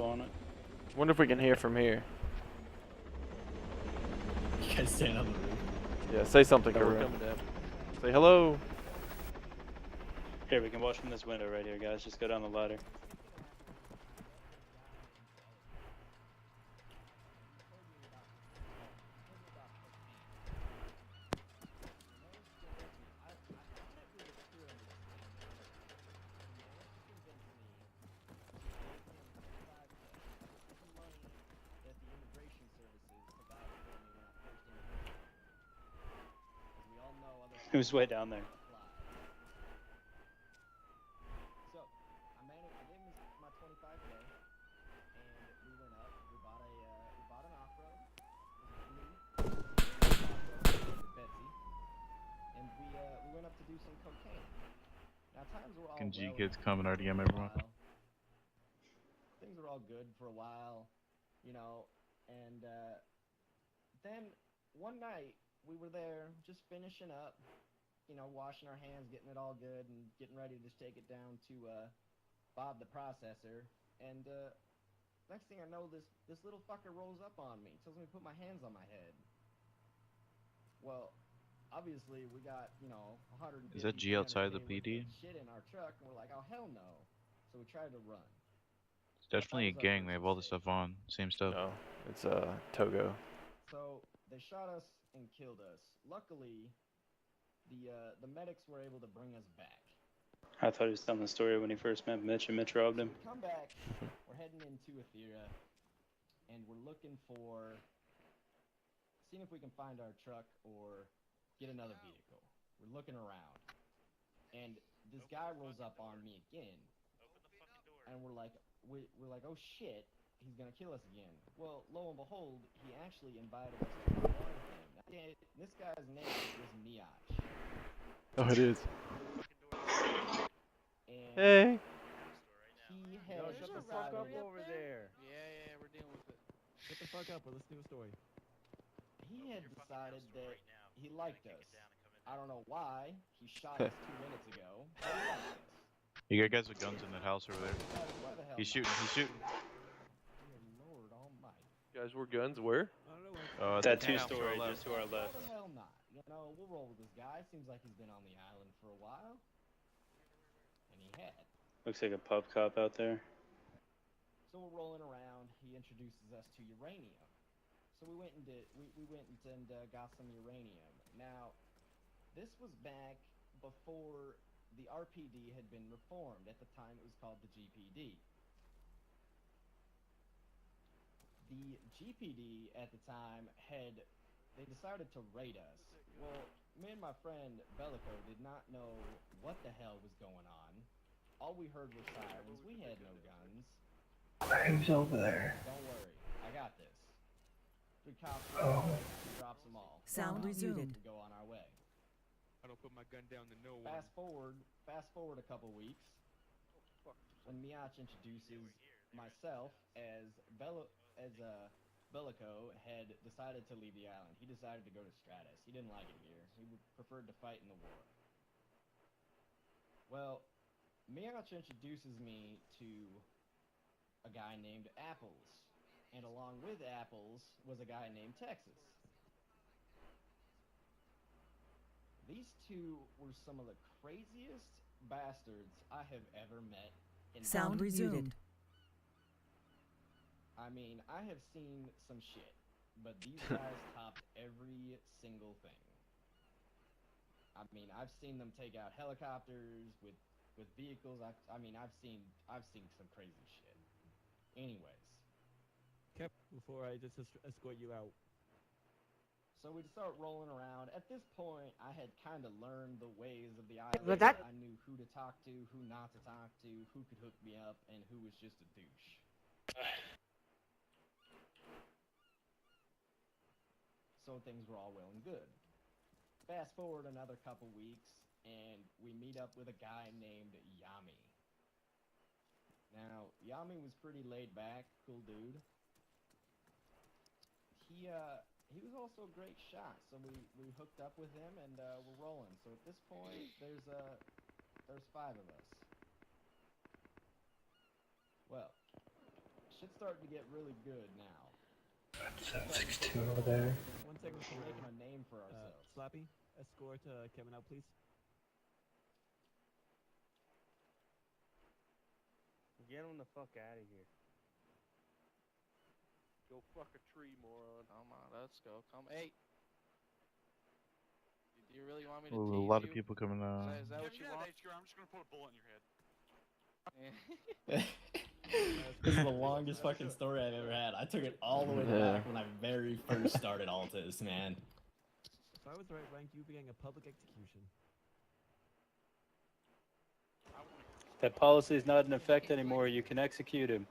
On it. Wonder if we can hear from here. You guys stand on the roof. Yeah, say something, Yeah, we're Kherune. coming down. Say hello. Here, we can watch from this window right here, guys. Just go down the ladder. It was way down there. So, I gave him my 25K, and we went up. We bought an off-road. It was blue. Betsy, and we went up to do some cocaine. Now times were all Fucking G well kids and coming, good RDM for a everyone. while. Things were all good for a while, you know, and then one night we were there just finishing up. You know, washing our hands, getting it all good, and getting ready to just take it down to Bob the processor. And next thing I know, this little fucker rolls up on me, tells me to put my hands on my head. Well, obviously we got, you know, 150. Is that G outside the PD? Shit in our truck, and we're like, oh hell no. So we tried to run. It's definitely a gang. They have all this stuff on. Same stuff. No, it's Togo. So they shot us and killed us. Luckily, the medics were able to bring us back. I thought he was telling the story when he first met Mitch and Mitch robbed him. So we come back, we're heading into Ethera, and we're looking for, seeing if we can find our truck or get another vehicle. We're looking around, and this guy rolls up on me again, and we're like, oh shit, he's gonna kill us again. Well, lo and behold, he actually invited us to war with him. This guy's name is Miach. Oh, it is. And Hey. he had Yo, shut the fuck up over there. Yeah, we're dealing with it. Shut the fuck up, or let's do a story. He had decided that he liked us. I don't know why. He shot us 2 minutes ago. But he liked us. You got guys with guns in that house over there. Why the hell He's not? shooting. He's shooting. Dear Lord Almighty. Guys, we're guns. Where? I don't know. That Yeah, two-story to our just to our Why left. the hell not? You know, we'll roll with this guy. Seems like he's been on the island for a while. And he had. Looks like a pub cop out there. So we're rolling around. He introduces us to uranium. So we went and got some uranium. Now, this was back before the RPD had been reformed. At the time, it was called the GPD. The GPD at the time they decided to raid us. Well, me and my friend Bellico did not know what the hell was going on. All we heard were sirens. We had no guns. Who's over there? Don't worry, I got this. 3 cops drops them all. Sound resumed. We go on our way. I don't put my gun down to no one. Fast forward a couple weeks. When Miach introduces myself as Bellico had decided to leave the island. He decided to go to Stratus. He didn't like it here. He preferred to fight in the war. Well, Miach introduces me to a guy named Apples. And along with Apples was a guy named Texas. These two were some of the craziest bastards I have ever met in Sound my life. resumed. I mean, I have seen some shit, but these guys topped every single thing. I mean, I've seen them take out helicopters with vehicles. I've seen some crazy shit. Anyways, Kept before I just escort you out. so we'd start rolling around. At this point, I had kind of learned the ways of the island. But that- I knew who to talk to, who not to talk to, who could hook me up, and who was just a douche. So things were all well and good. Fast forward another couple weeks, and we meet up with a guy named Yami. Now, Yami was pretty laid back, cool dude. He was also a great shot, so we hooked up with him, and we're rolling. So at this point, there's 5 of us. Well, shit's starting to get really good now. That's 762 over there. 1 second, We're making a name for ourselves. Slappy, escort Kevin out, please. Get him the fuck out of here. Go fuck a tree, moron. Come on, let's go. Come, hey. Do you really want me to Ooh, a tease lot you? of people coming. Is that what you want? I'm just gonna put a bullet in your head. This is the longest fucking story I've ever had. I took it all the way back when I very first started Altus, man. If I was the right rank, you'd be getting a public execution. That policy is not in effect anymore. You can execute him.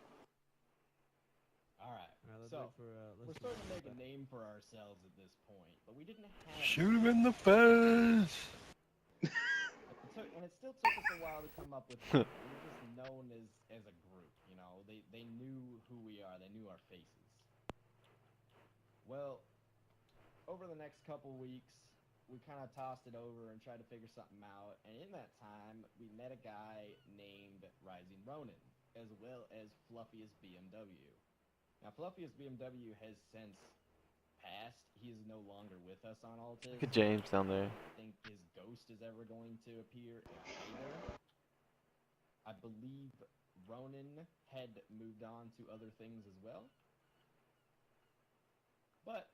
Alright, Alright, let's so, wait for, we're starting to make a name for ourselves at this point, but we didn't have... Shoot him in the face! And it still took us a while to come up with it. We were just known as a group, you know? They knew who we are, they knew our faces. Well, over the next couple weeks, we kind of tossed it over and tried to figure something out, and in that time, we met a guy named Rising Ronin, as well as Fluffiest BMW. Now, Fluffiest BMW has since passed. He is no longer with us on Altus. Look at James down there. I don't think his ghost is ever going to appear either. I believe Ronin had moved on to other things as well. But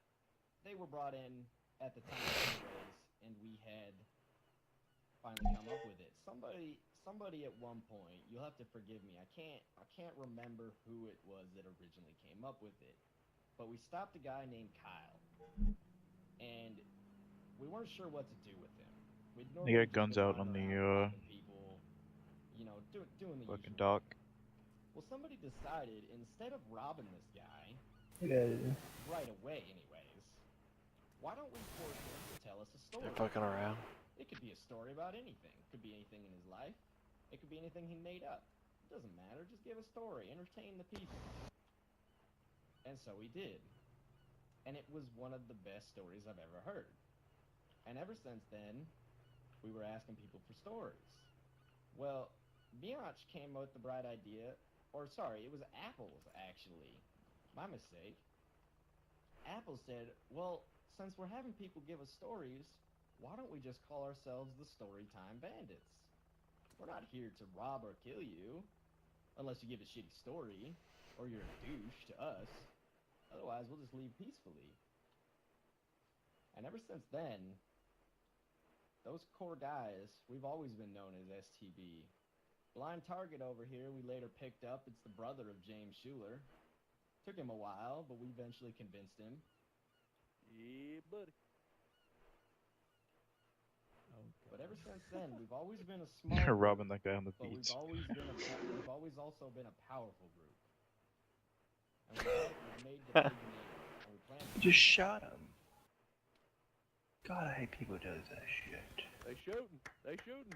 they were brought in at the time anyways, and we had finally come up with it. Somebody at one point, you'll have to forgive me, I can't remember who it was that originally came up with it. But we stopped a guy named Kyle. And we weren't sure what to do with him. We'd They normally got guns just been out on riding the around robbing people, you know, doing the fucking usual. dock. Well, somebody decided, instead of robbing this guy, Yeah. right away anyways, why don't we force him to tell us a story? They're fucking around. It could be a story about anything. It could be anything in his life. It could be anything he made up. It doesn't matter, just give a story, entertain the people. And so he did. And it was one of the best stories I've ever heard. And ever since then, we were asking people for stories. Well, Bianch came up with the bright idea, or sorry, it was Apples, actually. My mistake. Apple said, well, since we're having people give us stories, why don't we just call ourselves the Storytime Bandits? We're not here to rob or kill you, unless you give a shitty story, or you're a douche to us. Otherwise, we'll just leave peacefully. And ever since then, those core guys, we've always been known as STB. Blind Target over here, we later picked up. It's the brother of James Schuler. Took him a while, but we eventually convinced him. Yeah, buddy. Oh, But ever God. since then, we've always been a small They're group, robbing that guy on the but beach. we've always also been a powerful group. And we've made the big name, and we plan to Just shot him. God, I hate people who does that shit. They shooting. They shooting.